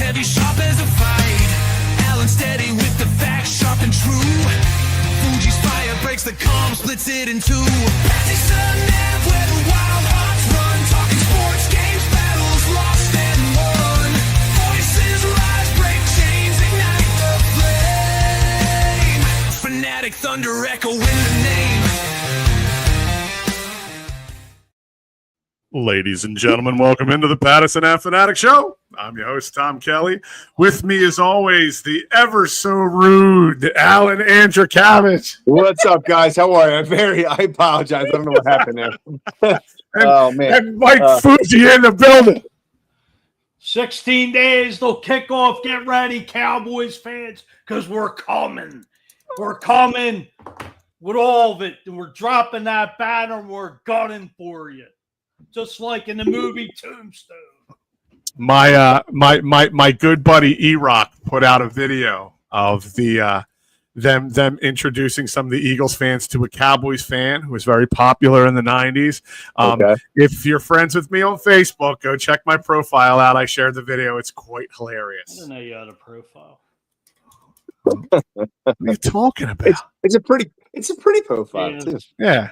Chevy sharp as a fight. Alan steady with the facts, sharp and true. Fuji's fire breaks the calm, splits it in two. Pattison Ave, where the wild hearts run. Talking sports, games, battles, lost and won. Voices rise, break chains, ignite the flame. Fanatic thunder echoing the name. Ladies and gentlemen, welcome into the Pattison Ave Phanatics Show. I'm your host, Tom Kelly. With me, as always, the ever so rude Alan Andrikavich. What's up, guys? How are you? I apologize. I don't know what happened there. Oh, man. And Mike Fuji in the building. 16 days, they'll kick off. Get ready, Cowboys fans, because we're coming. We're coming with all of it. We're dropping that banner. We're gunning for you. Just like in the movie Tombstone. My good buddy E-Rock put out a video of the them introducing some of the Eagles fans to a Cowboys fan who was very popular in the 90s. Okay. If you're friends with me on Facebook, go check my profile out. I shared the video. It's quite hilarious. I didn't know you had a profile. What are you talking about? It's a pretty profile, too. Yeah.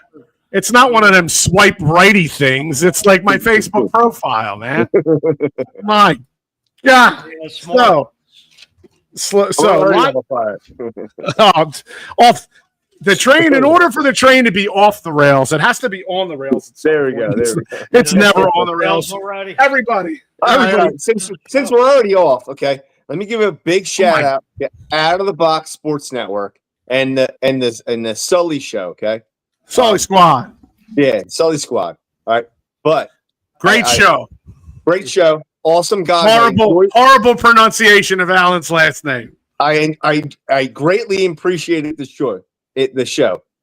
It's not one of them swipe righty things. It's like my Facebook profile, man. My God. Yeah, Off the train. In order for the train to be off the rails, it has to be on the rails. There we go. It's never on the rails. Already. Everybody. All right. Since we're already off, okay, let me give a big shout out of the Box Sports Network and the Sully Show, okay? Sully Squad. Yeah, Sully Squad. All right. But great show. Great show. Awesome guy. Horrible pronunciation of Alan's last name. I greatly appreciated the show.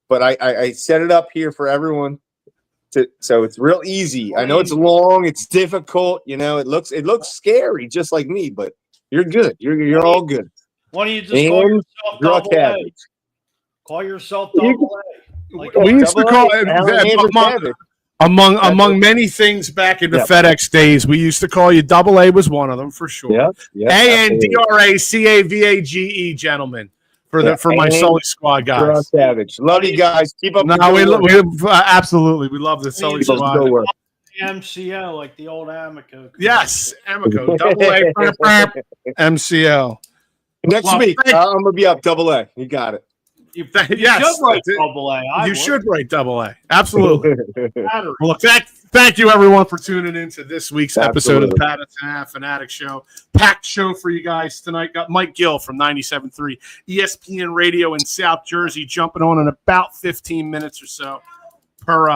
But I set it up here for everyone so it's real easy. I know it's long, it's difficult, it looks scary just like me, but you're good. You're all good. Why don't you just call yourself Double A? Call yourself Double A. We used to call it among many things back in the FedEx days. We used to call you Double A was one of them for sure. ANDRACAVAGE, gentlemen, for my Sully Squad guys. Savage, love you guys. Keep up. No, we absolutely we love the Sully Squad. MCL, like the old Amico. Yes, Amico, Double A, MCL. Next week, I'm gonna be up Double A. You got it. You should write Double A. You should write Double A. Absolutely. Well, look, thank you, everyone, for tuning in to this week's episode of the Pattison Ave Phanatics Show. Packed show for you guys tonight. Got Mike Gill from 97.3 ESPN Radio in South Jersey jumping on in about 15 minutes or so. Per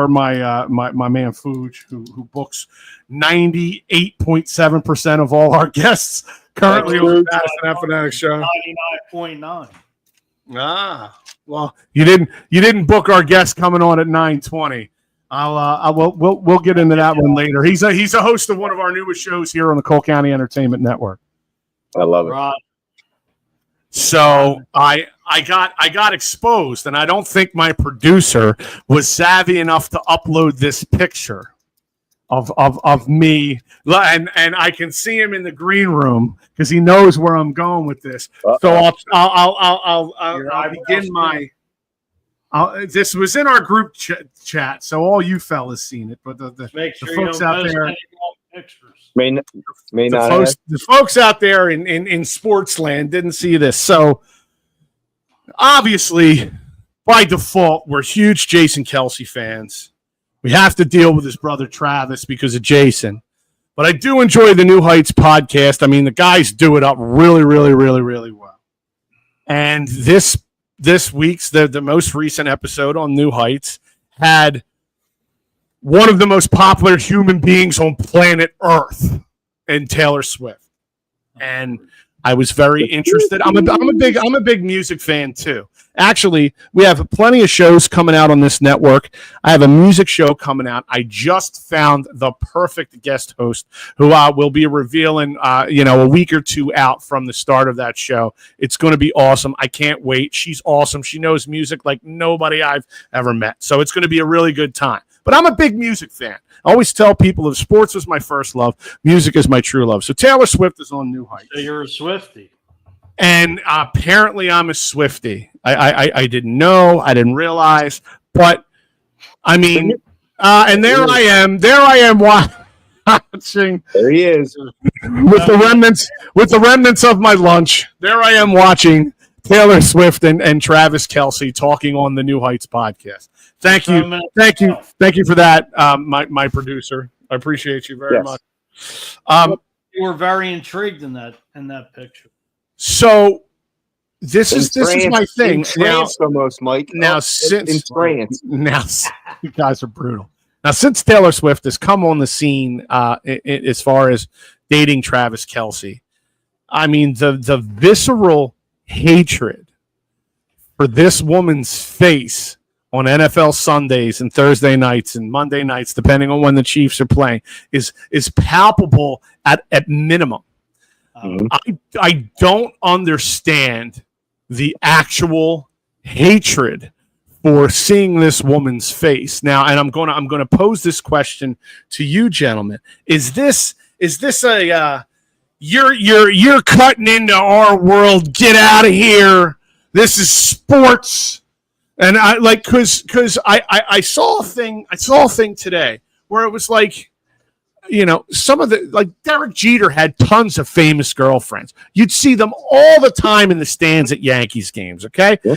my man Fuge, who books 98.7% of all our guests currently on the Pattison Ave Phanatics Show. 99.9. Well, you didn't book our guest coming on at 9:20. We'll get into that one later. He's a host of one of our newest shows here on the Cole County Entertainment Network. I love it. Right. So I got exposed, and I don't think my producer was savvy enough to upload this picture of me, and I can see him in the green room because he knows where I'm going with this. So I'll begin my. This was in our group chat, so all you fellas seen it, but the folks out there. The folks out there in sports land didn't see this. So obviously, by default, we're huge Jason Kelce fans. We have to deal with his brother Travis because of Jason. But I do enjoy the New Heights podcast. I mean, the guys do it up really, really, really, really well. And this week's, the most recent episode on New Heights had one of the most popular human beings on planet Earth in Taylor Swift. And I was very interested. I'm a big music fan too. Actually, we have plenty of shows coming out on this network. I have a music show coming out. I just found the perfect guest host who will be revealing, a week or two out from the start of that show. It's going to be awesome. I can't wait. She's awesome. She knows music like nobody I've ever met. So it's going to be a really good time. But I'm a big music fan. I always tell people if sports was my first love, music is my true love. So Taylor Swift is on New Heights. So you're a Swiftie. And apparently I'm a Swiftie. I didn't know. I didn't realize. But, I mean, and there I am watching. There he is. With the remnants of my lunch. There I am watching Taylor Swift and Travis Kelce talking on the New Heights podcast. Thank you for that, my producer. I appreciate you very much. You were very intrigued in that picture. So this is my thing. Now, almost, Mike. Since you guys are brutal. Now, since Taylor Swift has come on the scene, as far as dating Travis Kelce, I mean the visceral hatred for this woman's face on NFL Sundays and Thursday nights and Monday nights, depending on when the Chiefs are playing, is palpable at minimum. I don't understand the actual hatred for seeing this woman's face now, and I'm gonna pose this question to you, gentlemen: Is this a you're cutting into our world? Get out of here! This is sports, and I like because I saw a thing today where it was like, you know, some of the, like, Derek Jeter had tons of famous girlfriends. You'd see them all the time in the stands at Yankees games, okay? Yeah.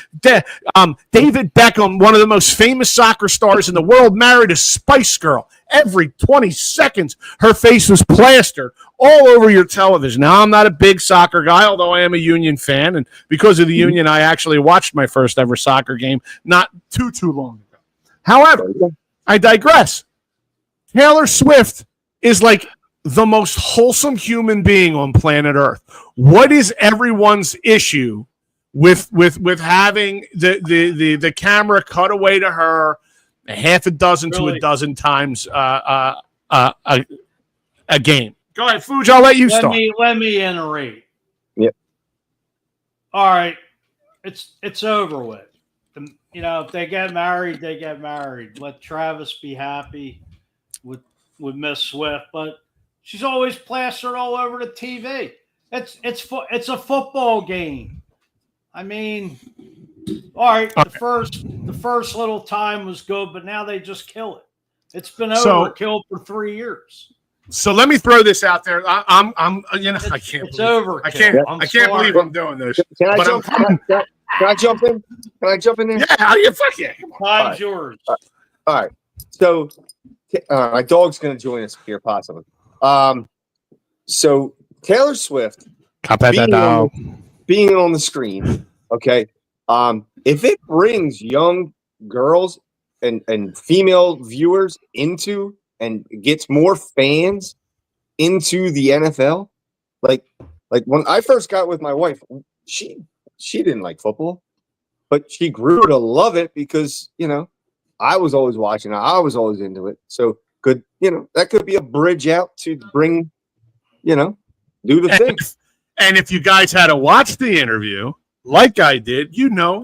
David Beckham, one of the most famous soccer stars in the world, married a Spice Girl. Every 20 seconds, her face was plastered all over your television. Now, I'm not a big soccer guy, although I am a Union fan, and because of the Union, I actually watched my first ever soccer game not too long ago. However, I digress. Taylor Swift is like the most wholesome human being on planet Earth. What is everyone's issue with having the camera cut away to her a half a dozen to a dozen times a game? Go ahead, Fuj, I'll let you start. Let me iterate. Yep. All right, it's over with. You know, if they get married, they get married. Let Travis be happy with Miss Swift, but she's always plastered all over the TV. It's a football game. I mean, all right, the first little time was good, but now they just kill it. It's been overkill for 3 years. So let me throw this out there. I'm you know, I can't. It's over. I can't believe I'm doing this. Can I jump in? Can I jump in there? Yeah, you fuck yeah. Time's yours. All right. So my dog's going to join us here, possibly. So Taylor Swift being on the screen, okay. If it brings young girls and female viewers into and gets more fans into the NFL, like when I first got with my wife, she didn't like football, but she grew to love it because, you know, I was always watching it. I was always into it. So that could be a bridge out to bring, do the thing. And if you guys had to watch the interview like I did,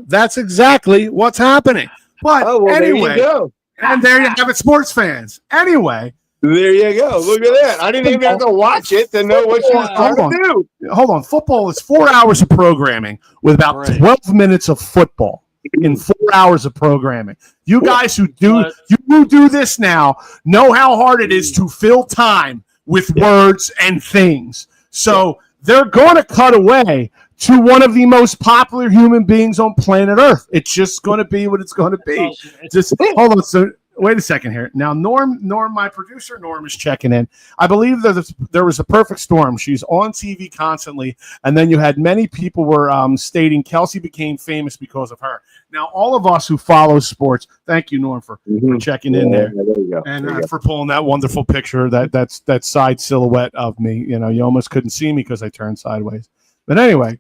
that's exactly what's happening. But anyway, there you go. And there you have it, sports fans. Anyway. There you go. Look at that. I didn't even have to watch it to know what she was trying to do. Hold on. Football is 4 hours of programming with about 12 minutes of football in 4 hours of programming. You guys who do this now know how hard it is to fill time with words and things. So they're going to cut away to one of the most popular human beings on planet Earth. It's just going to be what it's going to be. Just hold on. So wait a second here. Now, Norm, my producer, Norm, is checking in. I believe that there was a perfect storm. She's on TV constantly, and then you had many people were stating Kelce became famous because of her. Now, all of us who follow sports, thank you, Norm, for checking in there. There you go. And for pulling that wonderful picture, that side silhouette of me. You know, you almost couldn't see me because I turned sideways. But anyway,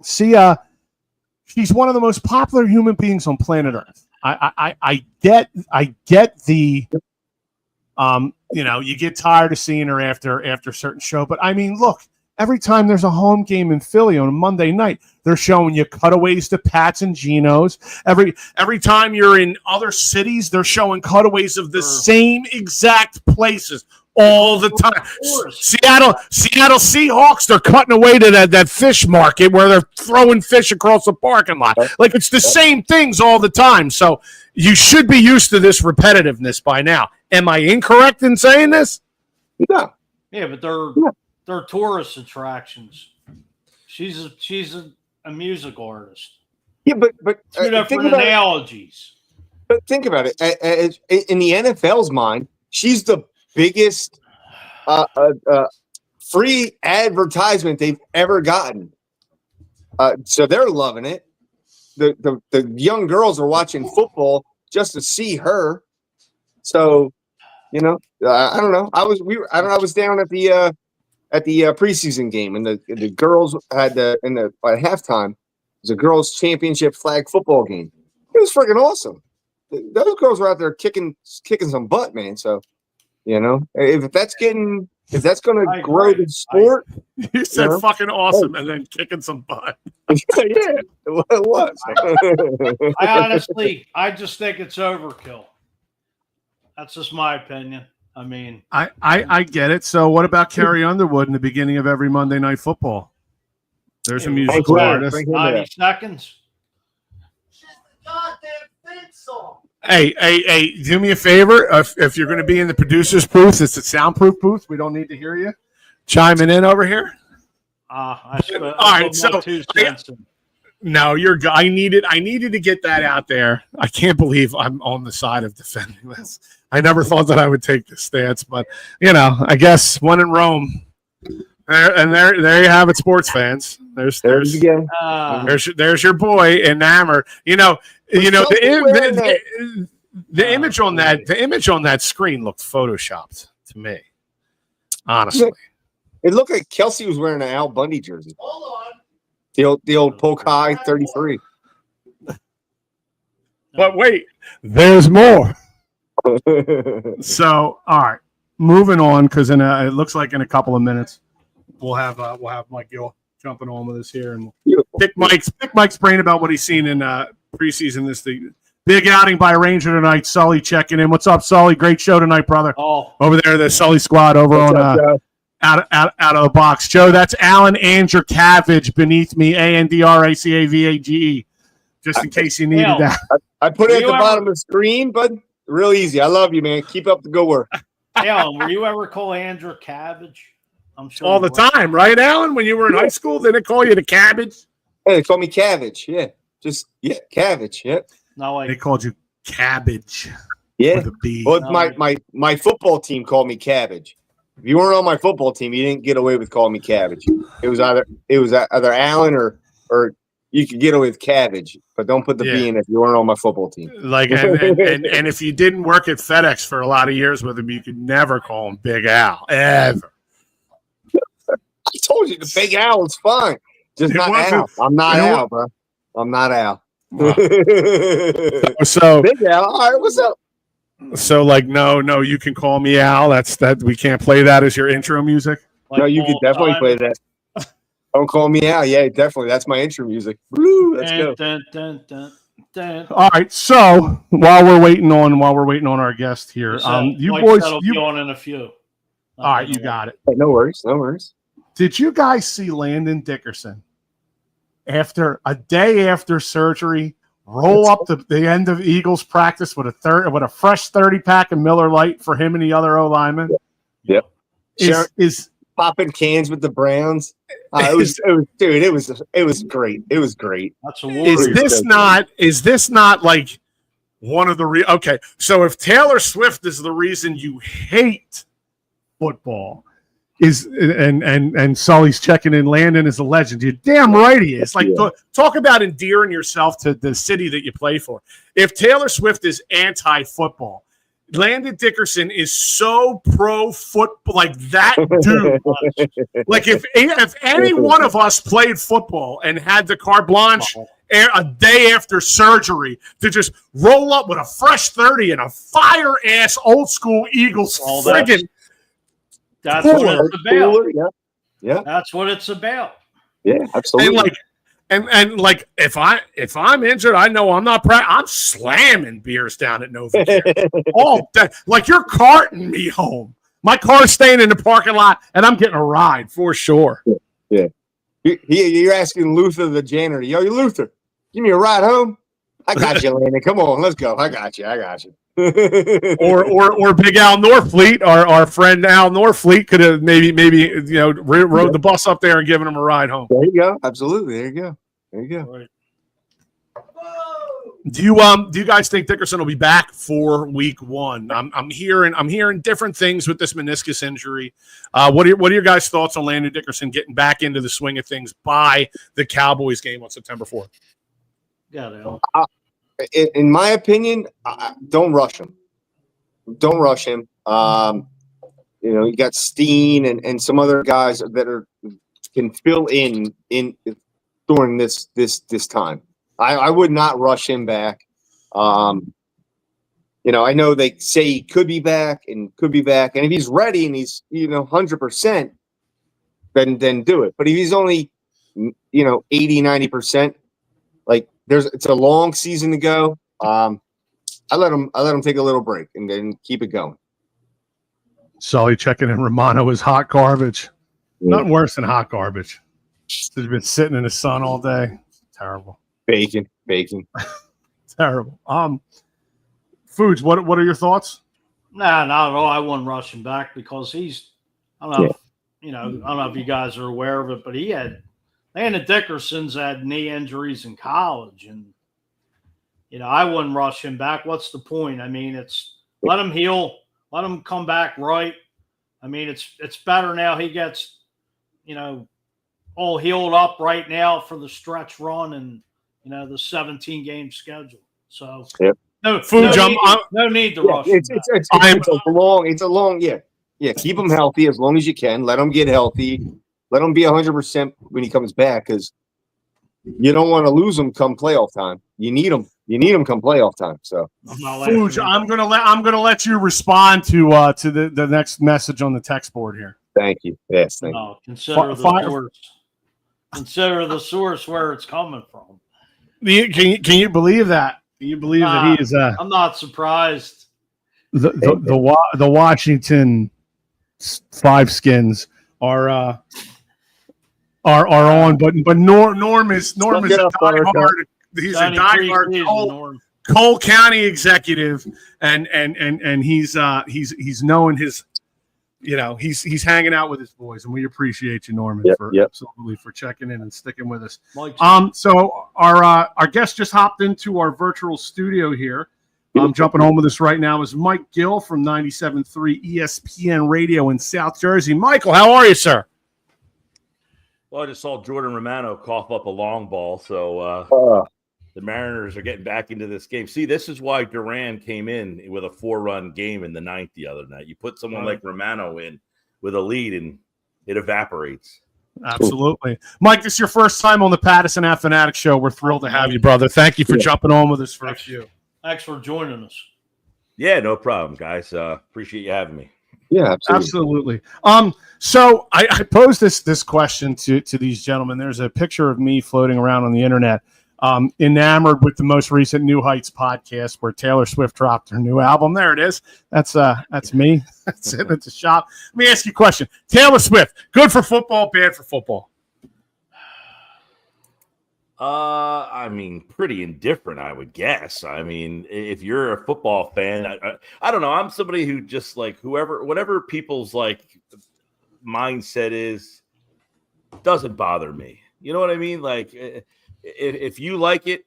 see, she's one of the most popular human beings on planet Earth. I get the you get tired of seeing her after a certain show, but I mean, look, Every time there's a home game in Philly on a Monday night, they're showing you cutaways to Pat's and Geno's. Every time you're in other cities, they're showing cutaways of the same exact places all the time. Seattle Seahawks, they're cutting away to that fish market where they're throwing fish across the parking lot. Like, it's the same things all the time. So you should be used to this repetitiveness by now. Am I incorrect in saying this? No. Yeah, but they're tourist attractions. She's a music artist. Yeah, but two different analogies. But think about it. In the NFL's mind, she's the biggest free advertisement they've ever gotten. So they're loving it. The young girls are watching football just to see her. So, I don't know. I was down at the preseason game, and the girls had at halftime. It was a girls' championship flag football game. It was freaking awesome. Those girls were out there kicking some butt, man. So, if that's going to grow the sport, you said fucking awesome, and then kicking some butt. Yeah, it was. I just think it's overkill. That's just my opinion. I mean, I get it. So what about Carrie Underwood in the beginning of every Monday Night Football? There's a musical artist. 90 seconds. She's the goddamn theme song. Hey, do me a favor. If you're going to be in the producer's booth, it's a soundproof booth. We don't need to hear you chiming in over here. All right, so no, you're. I needed to get that out there. I can't believe I'm on the side of defending this. I never thought that I would take this stance, but I guess when in Rome, there you have it, sports fans. There's your boy enamored. The image on that screen looked photoshopped to me. Honestly, it looked like Kelsey was wearing an Al Bundy jersey. Hold on. The old Polk High 33. But wait, there's more. So, all right, moving on, because it looks like in a couple of minutes we'll have Mike Gill jumping on with us here, and pick Mike's brain about what he's seen in preseason. This big outing by Ranger tonight. Sully checking in. What's up, Sully? Great show tonight, brother. Oh, over there, the Sully squad over on out of the box. Joe, that's Alan Andrukavage beneath me. ANDRACAVAGE. Just in case you needed that. I put it at the bottom of the screen, but real easy. I love you, man. Keep up the good work. Alan, were you ever called Andrukavage? I'm sure all the time, right, Alan? When you were in high school, didn't they call you the cabbage? Hey, they called me Cabbage. Yeah, Cabbage. Yeah. No, they called you Cabbage. Yeah. With a B. Well, my football team called me Cabbage. If you weren't on my football team, you didn't get away with calling me Cabbage. It was either Alan or you could get away with Cabbage, but don't put the B in if you weren't on my football team. Like, and if you didn't work at FedEx for a lot of years with him, you could never call him Big Al ever. I told you the Big Al is fine, just not Al. I'm not Al, bro. I'm not Al. Wow. So Big Al, all right, what's up? So no, you can call me Al. That's that. We can't play that as your intro music. No, you could definitely play that. Don't call me Al. Yeah, definitely. That's my intro music. Woo, let's go. All right. So while we're waiting on our guest here, you boys, be on in a few. All right, you got it. Hey, no worries. Did you guys see Landon Dickerson after a day after surgery roll up the end of Eagles practice with a fresh 30-pack of Miller Lite for him and the other O-lineman? Yep. Is popping cans with the Browns. It was great. It was great. That's a Is this not like one of the okay? So if Taylor Swift is the reason you hate football, and Sully's checking in, Landon is a legend. You're damn right he is. Like, talk about endearing yourself to the city that you play for. If Taylor Swift is anti-football, Landon Dickerson is so pro-football, like that dude. Like, if any one of us played football and had the carte blanche a day after surgery to just roll up with a fresh 30 and a fire-ass old-school Eagles friggin' that's what it's about. Yeah. That's what it's about. Yeah, absolutely. And like if I'm injured, I know I'm not I'm slamming beers down at Novacare all day. Like you're carting me home. My car's staying in the parking lot, and I'm getting a ride for sure. Yeah. You're asking Luther the janitor. Yo, you Luther, give me a ride home. I got you, Landon. Come on, let's go. I got you. or Big Al Norfleet, our friend Al Norfleet could have maybe rode the bus up there and given him a ride home. There you go. Absolutely. There you go. Right. Do you guys think Dickerson will be back for week 1? I'm hearing different things with this meniscus injury. What are your guys' thoughts on Landon Dickerson getting back into the swing of things by the Cowboys game on September 4th? Yeah, in my opinion, don't rush him. Don't rush him. You got Steen and some other guys that can fill in during this time. I would not rush him back. I know they say he could be back, and if he's ready and he's 100%, then do it. But if he's only 80-90%, like it's a long season to go. I let him take a little break and then keep it going. Sully checking in. Romano is hot garbage. Yeah. Nothing worse than hot garbage. He's been sitting in the sun all day. Terrible. Bacon. Terrible. Foods. What are your thoughts? Nah, not at all. I wouldn't rush him back because he's. I don't know. I don't know if you guys are aware of it, but Landon Dickerson's had knee injuries in college, and I wouldn't rush him back. What's the point? I mean, it's let him heal, let him come back right. I mean, it's better now. He gets, all healed up right now for the stretch run and the 17-game schedule. So no need to rush. It's a long. Yeah. Keep him healthy as long as you can. Let him get healthy. Let him be 100% when he comes back, because you don't want to lose him come playoff time. You need him. You need him come playoff time. So, Fuge, I'm gonna let you respond to the next message on the text board here. Thank you. Yes, thank you. Consider the source where it's coming from. Can you believe that? Can you believe that he is? I'm not surprised. The Washington Five Skins are on, but Norm is a diehard. He's a diehard Cole County executive, and he's knowing his, he's hanging out with his boys, and we appreciate you, Norman, absolutely for checking in and sticking with us. So our guest just hopped into our virtual studio here. Jumping home with us right now is Mike Gill from 97.3 ESPN Radio in South Jersey. Michael, how are you, sir? Well, I just saw Jordan Romano cough up a long ball, so the Mariners are getting back into this game. See, this is why Duran came in with a 4-run game in the 9th the other night. You put someone like Romano in with a lead, and it evaporates. Absolutely. Mike, this is your first time on the Pattison Ave Phanatics Show. We're thrilled to have you, brother. Thank you for jumping on with us for a few. Thanks for joining us. Yeah, no problem, guys. Appreciate you having me. Yeah, absolutely. So I posed this question to these gentlemen. There's a picture of me floating around on the internet, enamored with the most recent New Heights podcast where Taylor Swift dropped her new album. There it is. That's me. That's it at the shop. Let me ask you a question. Taylor Swift, good for football, bad for football? I mean, pretty indifferent, I would guess. I mean, if you're a football fan, I don't know. I'm somebody who just whatever people's mindset is, doesn't bother me. You know what I mean? Like, if you like it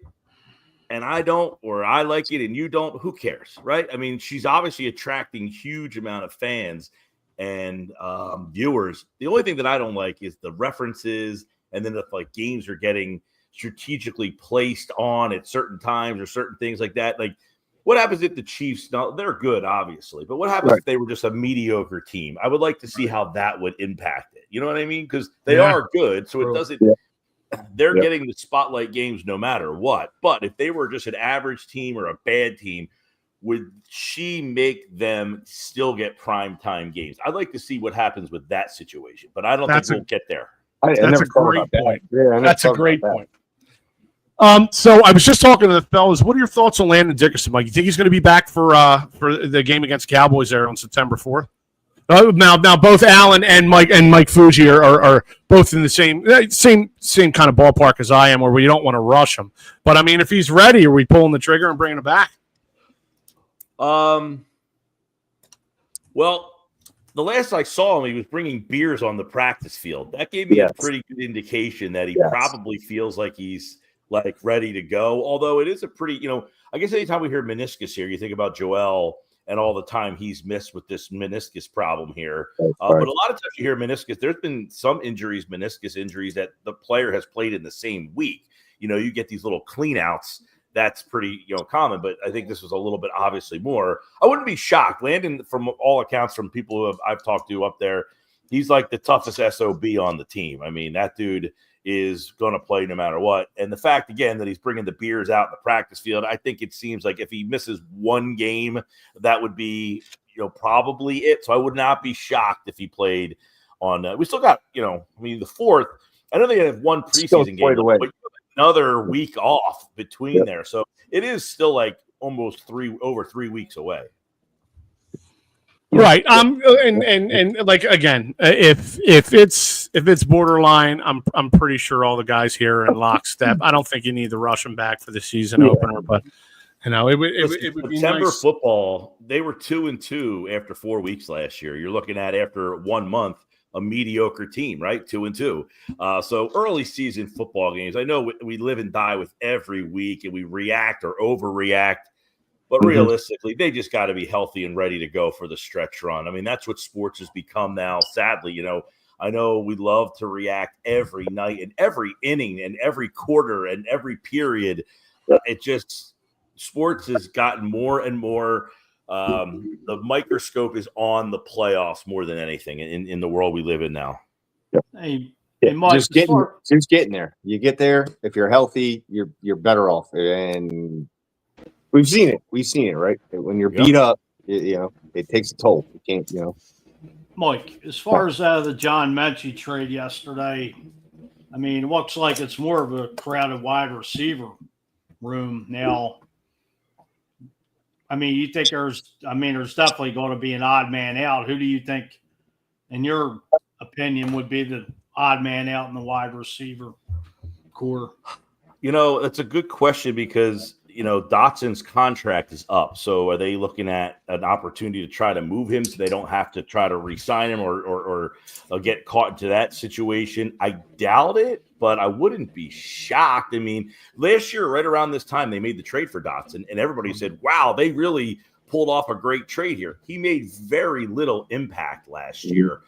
and I don't, or I like it and you don't, who cares, right? I mean, she's obviously attracting huge amount of fans and viewers. The only thing that I don't like is the references, and then if games are getting strategically placed on at certain times or certain things like that. Like, what happens if the Chiefs? Now, they're good, obviously, but what happens if they were just a mediocre team? I would like to see how that would impact it. You know what I mean? Because they are good, so it doesn't. They're getting the spotlight games no matter what. But if they were just an average team or a bad team, would she make them still get primetime games? I'd like to see what happens with that situation, but I don't think we'll get there. That's a great point. Yeah, that's a great point. So I was just talking to the fellas. What are your thoughts on Landon Dickerson, Mike? You think he's going to be back for the game against Cowboys there on September 4th? Now both Alan and Mike Fuji are both in the same kind of ballpark as I am, where we don't want to rush him. But I mean, if he's ready, are we pulling the trigger and bringing him back? Well, the last I saw him, he was bringing beers on the practice field. That gave me a pretty good indication that he probably feels like he's ready to go. Although it is a pretty, I guess anytime we hear meniscus here, you think about Joel and all the time he's missed with this meniscus problem here. But a lot of times you hear meniscus, there's been some injuries, meniscus injuries, that the player has played in the same week. You get these little clean-outs. That's pretty, common, but I think this was a little bit obviously more. I wouldn't be shocked. Landon, from all accounts, from people who I've talked to up there, he's like the toughest SOB on the team. I mean, that dude is going to play no matter what. And the fact, again, that he's bringing the beers out in the practice field, I think it seems like if he misses one game, that would be, probably it. So I would not be shocked if he played on we still got, the 4th. I know they have one preseason game, but another week off between there. So it is still almost over 3 weeks away. Right. And again, if it's borderline, I'm pretty sure all the guys here are in lockstep. I don't think you need to rush them back for the season opener, but it would be September nice. Football, they were 2-2 after 4 weeks last year. You're looking at, after 1 month, a mediocre team, right? 2-2. So early season football games, I know we live and die with every week, and we react or overreact. But realistically, they just got to be healthy and ready to go for the stretch run. I mean, that's what sports has become now, sadly. I know we love to react every night and every inning and every quarter and every period. Sports has gotten more and more. The microscope is on the playoffs more than anything in the world we live in now. Hey, Mike, just getting there. You get there. If you're healthy, you're better off. And we've seen it, right? When you're beat up, it takes a toll. You can't, Mike, as far as the John Mechie trade yesterday, I mean, it looks like it's more of a crowded wide receiver room now. I mean, you think there's definitely going to be an odd man out. Who do you think, in your opinion, would be the odd man out in the wide receiver core? That's a good question because, Dotson's contract is up. So are they looking at an opportunity to try to move him so they don't have to try to re-sign him or get caught into that situation? I doubt it, but I wouldn't be shocked. I mean, last year, right around this time, they made the trade for Dotson, and everybody said, wow, they really pulled off a great trade here. He made very little impact last year.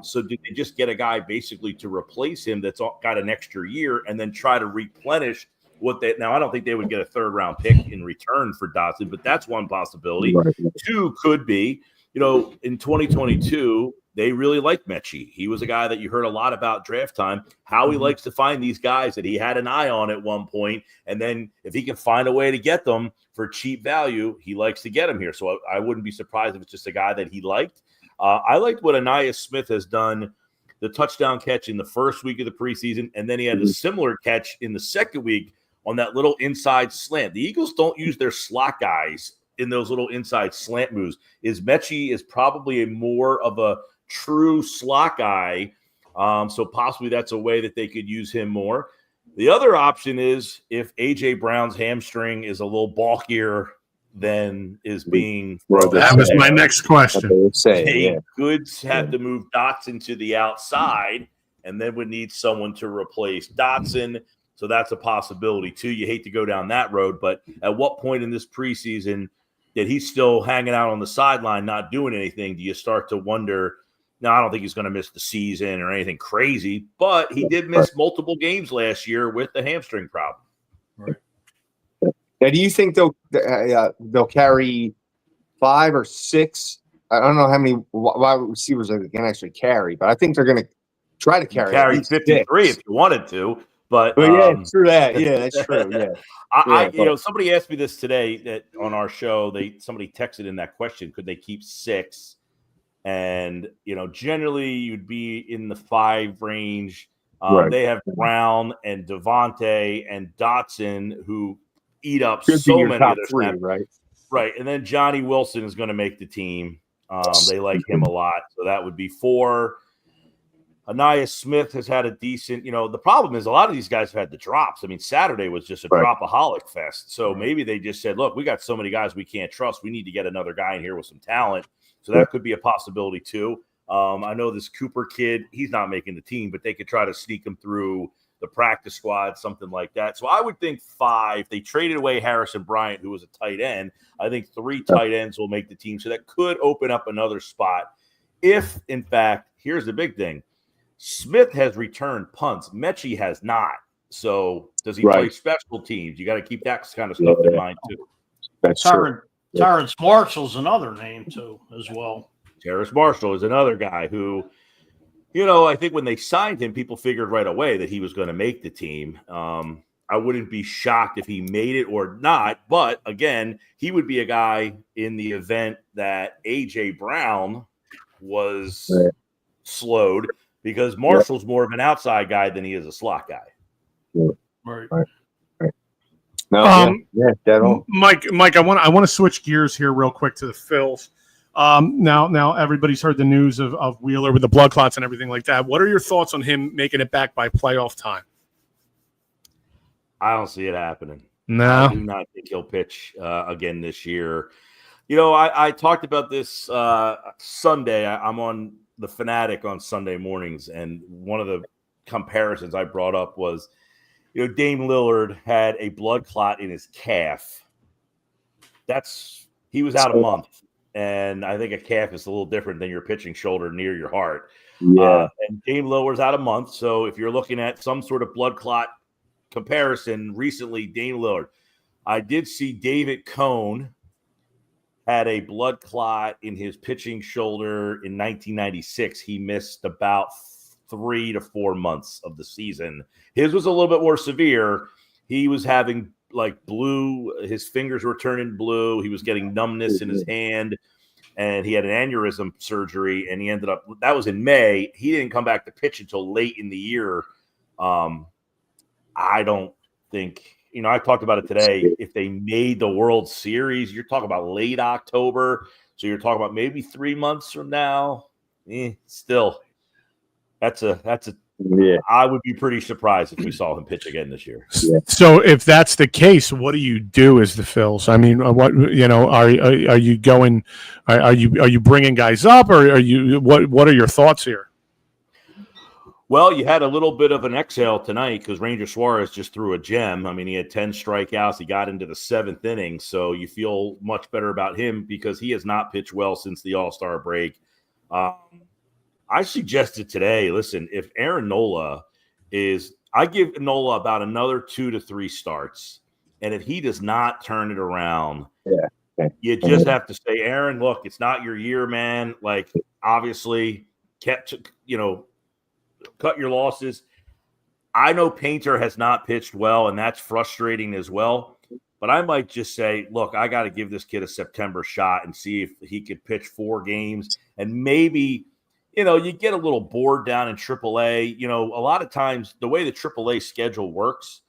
So did they just get a guy basically to replace him that's got an extra year and then try to replenish now? I don't think they would get a 3rd-round pick in return for Dotson, but that's one possibility. Right. 2 could be, in 2022, they really liked Mechie. He was a guy that you heard a lot about draft time, how he likes to find these guys that he had an eye on at one point, and then if he can find a way to get them for cheap value, he likes to get them here. So I wouldn't be surprised if it's just a guy that he liked. I liked what Anais Smith has done, the touchdown catch in the first week of the preseason, and then he had a similar catch in the second week on that little inside slant. The Eagles don't use their slot guys in those little inside slant moves. Mechie is probably more of a true slot guy, so possibly that's a way that they could use him more. The other option is if A.J. Brown's hamstring is a little bulkier than is being. That was my next question. They could have to move Dotson to the outside, and then would need someone to replace Dotson. So that's a possibility too. You hate to go down that road, but at what point in this preseason that he's still hanging out on the sideline, not doing anything, do you start to wonder? No, I don't think he's going to miss the season or anything crazy, but he did miss multiple games last year with the hamstring problem. Right. Now, do you think they'll carry 5 or 6? I don't know how many wide receivers they can actually carry, but I think they're going to try to carry 53 if you wanted to. But yeah, true that. Yeah, that's true. Yeah. Somebody asked me this today that on our show, somebody texted in that question, could they keep 6? And, generally you'd be in the 5 range. Right. They have Brown and Devontae and Dotson who eat up Could be so your many top of their 3, snaps. right? Right. And then Johnny Wilson is going to make the team. They like him a lot. So that would be 4. Anaya Smith has had a decent, the problem is a lot of these guys have had the drops. I mean, Saturday was just a dropaholic fest. So maybe they just said, look, we got so many guys we can't trust. We need to get another guy in here with some talent. So that could be a possibility too. I know this Cooper kid, he's not making the team, but they could try to sneak him through the practice squad, something like that. So I would think 5. They traded away Harrison Bryant, who was a tight end. I think 3 tight ends will make the team. So that could open up another spot. If, in fact, here's the big thing. Smith has returned punts. Mechie has not. So does he play special teams? You got to keep that kind of stuff in mind too. That's true. Terrence Marshall's another name too, as well. Terrence Marshall is another guy who, I think when they signed him, people figured right away that he was going to make the team. I wouldn't be shocked if he made it or not. But again, he would be a guy in the event that A.J. Brown was slowed, because Marshall's more of an outside guy than he is a slot guy. Right. No, dead on. Mike, I want to switch gears here real quick to the Phils. Now everybody's heard the news of Wheeler with the blood clots and everything like that. What are your thoughts on him making it back by playoff time? I don't see it happening. No, I do not think he'll pitch again this year. I talked about this Sunday. I'm on the Fanatic on Sunday mornings, and one of the comparisons I brought up was, Dame Lillard had a blood clot in his calf. He was out a month, and I think a calf is a little different than your pitching shoulder near your heart. Yeah. And Dame Lillard's out a month, so if you're looking at some sort of blood clot comparison, recently Dame Lillard. I did see David Cone had a blood clot in his pitching shoulder in 1996. He missed about 3 to 4 months of the season. His was a little bit more severe. He was having blue, his fingers were turning blue. He was getting numbness in his hand, and he had an aneurysm surgery, and he ended up, that was in May. He didn't come back to pitch until late in the year. I don't think, I talked about it today. If they made the World Series, you're talking about late October. So you're talking about maybe 3 months from now. Still, that's a. I would be pretty surprised if we saw him pitch again this year. Yeah. So if that's the case, what do you do as the Phils? I mean, are you going? Are you bringing guys up, or are you? What are your thoughts here? Well, you had a little bit of an exhale tonight because Ranger Suarez just threw a gem. I mean, he had 10 strikeouts. He got into the 7th inning, so you feel much better about him because he has not pitched well since the All-Star break. I suggested today, listen, if Aaron Nola I give Nola about another 2 to 3 starts, and if he does not turn it around, you just have to say, Aaron, look, it's not your year, man. Obviously, cut your losses. I know Painter has not pitched well, and that's frustrating as well. But I might just say, look, I got to give this kid a September shot and see if he could pitch 4 games. And maybe, you get a little bored down in AAA. A lot of times the way the AAA schedule works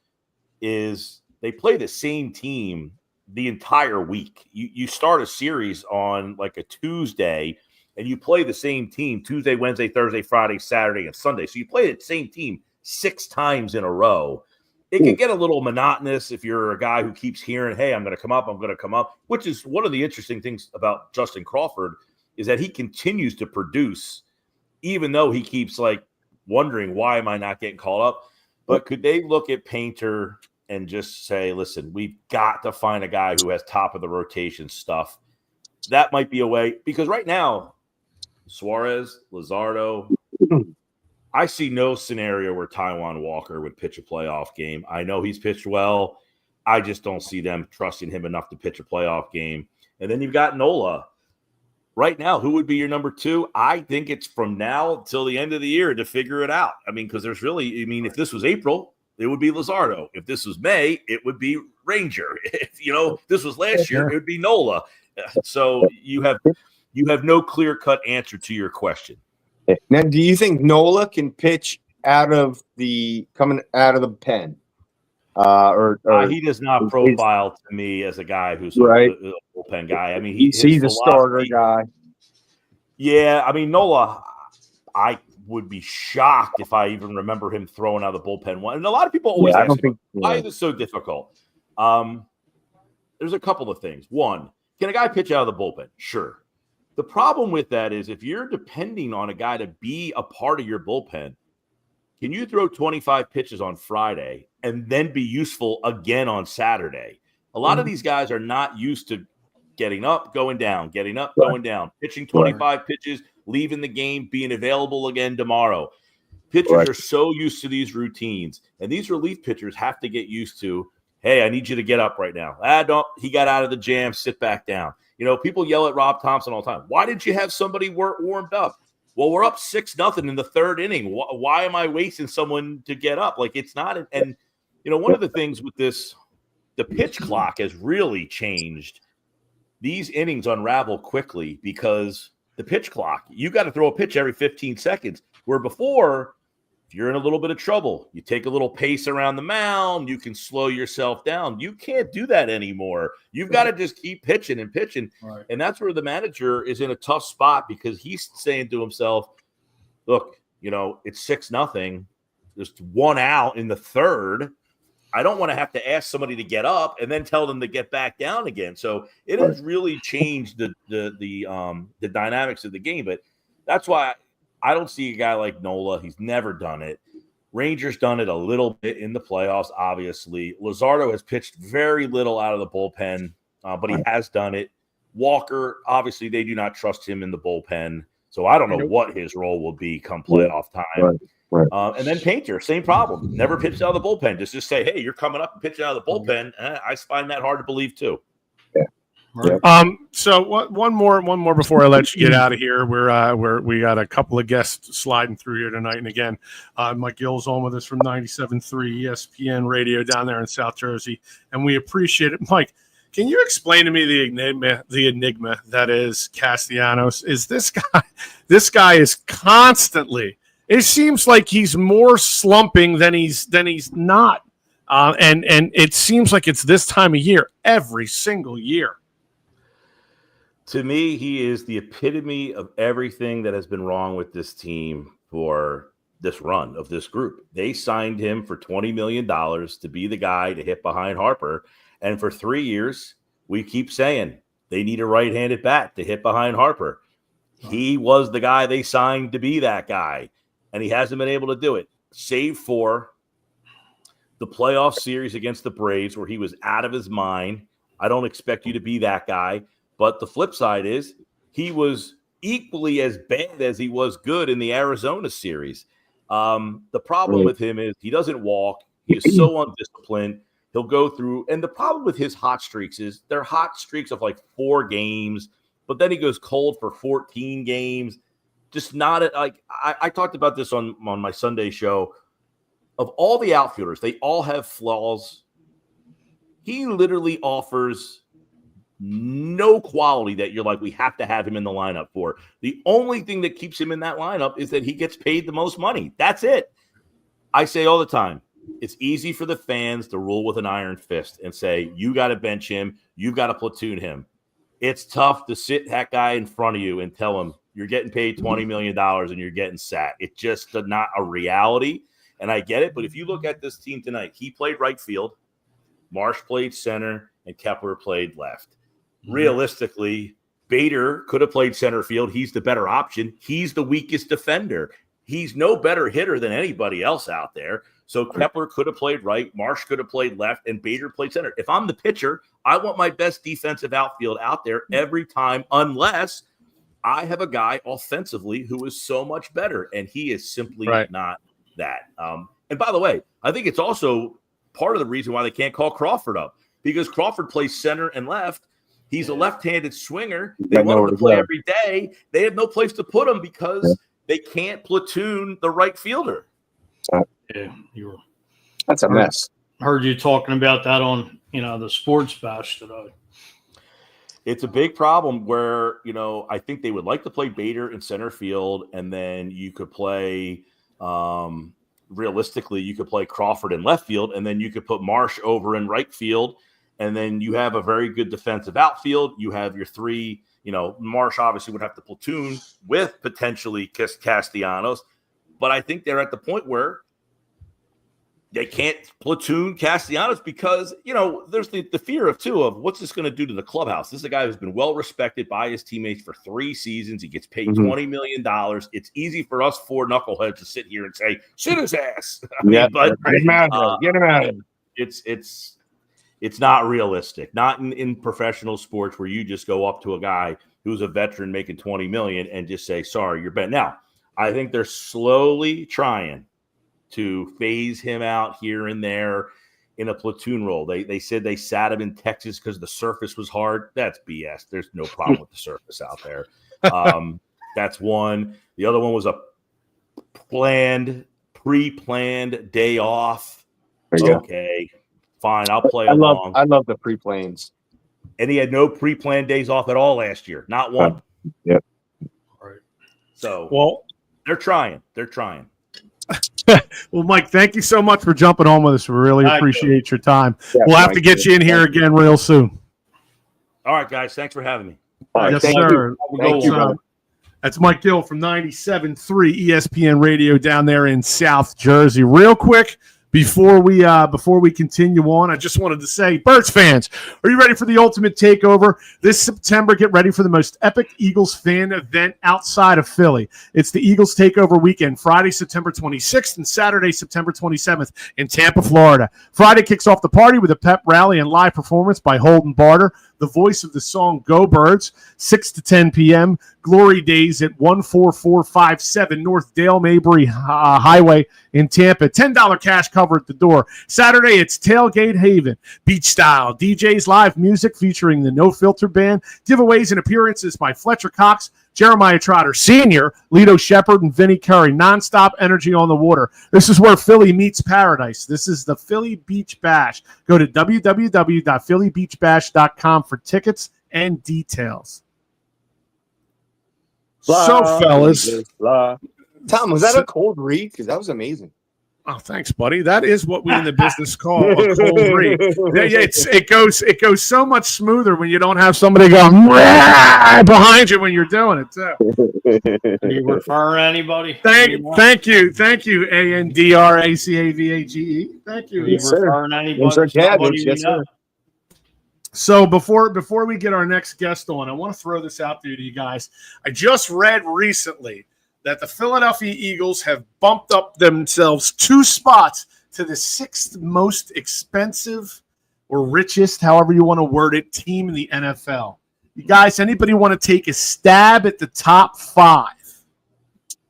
is they play the same team the entire week. You start a series on a Tuesday, and you play the same team Tuesday, Wednesday, Thursday, Friday, Saturday, and Sunday. So you play the same team 6 times in a row. It can get a little monotonous if you're a guy who keeps hearing, hey, I'm going to come up, which is one of the interesting things about Justin Crawford is that he continues to produce, even though he keeps wondering, why am I not getting called up? But could they look at Painter and just say, listen, we've got to find a guy who has top of the rotation stuff. That might be a way, because right now, Suarez, Luzardo, I see no scenario where Taijuan Walker would pitch a playoff game. I know he's pitched well. I just don't see them trusting him enough to pitch a playoff game. And then you've got Nola. Right now, who would be your number 2? I think it's from now till the end of the year to figure it out. I mean, because there's really, if this was April, it would be Luzardo. If this was May, it would be Ranger. If this was last year, it would be Nola. So you have no clear-cut answer to your question. Now, do you think Nola can pitch coming out of the pen? Or he does not profile to me as a guy who's right. a bullpen guy. I mean, he's a starter guy. Yeah, I mean, Nola, I would be shocked if I even remember him throwing out of the bullpen one. And a lot of people always ask me, why is this so difficult? There's a couple of things. One, can a guy pitch out of the bullpen? Sure. The problem with that is if you're depending on a guy to be a part of your bullpen, can you throw 25 pitches on Friday and then be useful again on Saturday? A lot of these guys are not used to getting up, going down, getting up, going down, pitching 25 pitches, leaving the game, being available again tomorrow. Pitchers are so used to these routines, and these relief pitchers have to get used to, hey, I need you to get up right now. He got out of the jam, sit back down. People yell at Rob Thompson all the time. Why didn't you have somebody warmed up? Well, we're up 6-0 in the third inning. Why am I wasting someone to get up? Like, it's not. And, one of the things with this, the pitch clock has really changed. These innings unravel quickly because the pitch clock, you got to throw a pitch every 15 seconds, where before, if you're in a little bit of trouble, you take a little pace around the mound, you can slow yourself down. You can't do that anymore. You've got to just keep pitching and pitching. Right. And that's where the manager is in a tough spot because he's saying to himself, look, it's 6-0. There's one out in the third. I don't want to have to ask somebody to get up and then tell them to get back down again. So it has really changed the dynamics of the game. But that's why I don't see a guy like Nola. He's never done it. Rangers done it a little bit in the playoffs, obviously. Luzardo has pitched very little out of the bullpen, but he has done it. Walker, obviously, they do not trust him in the bullpen. So I don't know what his role will be come playoff time. Right. And then Painter, same problem. Never pitched out of the bullpen. Just say, hey, you're coming up and pitching out of the bullpen. I find that hard to believe, too. So one more before I let you get out of here. We got a couple of guests sliding through here tonight, and again, Mike Gill's on with us from 97.3 ESPN Radio down there in South Jersey, and we appreciate it. Mike, can you explain to me the enigma that is Castellanos? Is this guy? This guy is constantly. It seems like he's more slumping than he's not, and it seems like it's this time of year every single year. To me, he is the epitome of everything that has been wrong with this team for this run of this group. They signed him for $20 million to be the guy to hit behind Harper. And for 3 years, we keep saying they need a right-handed bat to hit behind Harper. He was the guy they signed to be that guy, and he hasn't been able to do it, save for the playoff series against the Braves where he was out of his mind. I don't expect you to be that guy. But the flip side is he was equally as bad as he was good in the Arizona series. The problem with him is he doesn't walk. He is so undisciplined. He'll go through. And the problem with his hot streaks is they're hot streaks of like 4 games, but then he goes cold for 14 games. Just not like I talked about this on my Sunday show. Of all the outfielders, they all have flaws. He literally offers no quality that you're like, we have to have him in the lineup for. The only thing that keeps him in that lineup is that he gets paid the most money. That's it. I say all the time, it's easy for the fans to rule with an iron fist and say, you got to bench him. You've got to platoon him. It's tough to sit that guy in front of you and tell him you're getting paid $20 million and you're getting sat. It's just not a reality. And I get it. But if you look at this team tonight, he played right field, Marsh played center, and Kepler played left. Realistically, Bader could have played center field. He's the better option. He's the weakest defender. He's no better hitter than anybody else out there. So Kepler could have played right. Marsh could have played left, and Bader played center. If I'm the pitcher, I want my best defensive outfield out there every time, unless I have a guy offensively who is so much better, and he is simply not that. And by the way, I think it's also part of the reason why they can't call Crawford up, because Crawford plays center and left. He's a left-handed swinger. They want him to play every day. They have no place to put him because they can't platoon the right fielder. Yeah, you're That's a mess. Heard you talking about that on the Sports Bash today. It's a big problem where, I think they would like to play Bader in center field, and then you could play, realistically, you could play Crawford in left field, and then you could put Marsh over in right field, and then you have a very good defensive outfield. You have your three, Marsh obviously would have to platoon with potentially Castellanos, but I think they're at the point where they can't platoon Castellanos because, there's the fear of what's this going to do to the clubhouse. This is a guy who's been well respected by his teammates for 3 seasons. He gets paid $20 million. It's easy for us 4 knuckleheads to sit here and say, sit his ass. Get him out of here. It's not realistic. Not in professional sports where you just go up to a guy who's a veteran making $20 million and just say, sorry, you're bent. Now, I think they're slowly trying to phase him out here and there in a platoon role. They said they sat him in Texas because the surface was hard. That's BS. There's no problem with the surface out there. That's one. The other one was a pre-planned day off. Okay, fine. I'll play along. I love the pre-plans. And he had no pre-planned days off at all last year. Not one. Yep. Right. So, well, they're trying. They're trying. Well, Mike, thank you so much for jumping on with us. We really appreciate your time. Yeah, we'll have to get you in here again real soon. All right, guys. Thanks for having me. All right, yes, thank sir. You. Thank you, brother. That's Mike Gill from 97.3 ESPN Radio down there in South Jersey. Real quick, before we continue on, I just wanted to say, Birds fans, are you ready for the ultimate takeover? This September, get ready for the most epic Eagles fan event outside of Philly. It's the Eagles Takeover Weekend, Friday, September 26th and Saturday, September 27th in Tampa, Florida. Friday kicks off the party with a pep rally and live performance by Holden Barter, the voice of the song Go Birds, 6 to 10 p.m. Glory Days at 14457 North Dale Mabry Highway in Tampa. $10 cash cover at the door. Saturday, it's Tailgate Haven, beach style. DJs, live music featuring the No Filter Band. Giveaways and appearances by Fletcher Cox, Jeremiah Trotter Sr., Lito Shepard, and Vinnie Curry. Nonstop energy on the water. This is where Philly meets paradise. This is the Philly Beach Bash. Go to www.phillybeachbash.com for tickets and details. So, fellas. Tom, was that a cold read? Because that was amazing. Oh, thanks, buddy. That is what we in the business call a cold read. It goes so much smoother when you don't have somebody going behind you when you're doing it too. Are you referring to anybody? Thank you, ANDRACAVAGE. Thank you. Are you referring to anybody? Yes, sir. So before we get our next guest on, I want to throw this out there to you guys. I just read recently that the Philadelphia Eagles have bumped up themselves 2 spots to the 6th most expensive or richest, however you want to word it, team in the NFL. You guys, anybody want to take a stab at the top 5?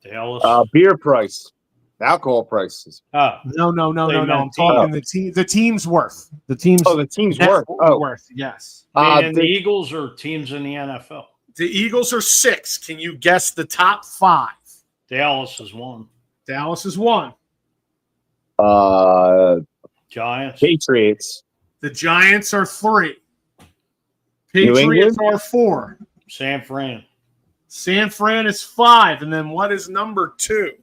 Dallas. Beer price, alcohol prices. No. I'm talking the team's worth. The team's worth. Worth. Yes. And the Eagles are teams in the NFL. The Eagles are 6. Can you guess the top 5? Dallas is 1. Dallas is 1. Giants. Patriots. The Giants are 3. Patriots are 4. San Fran. San Fran is 5. And then what is number 2?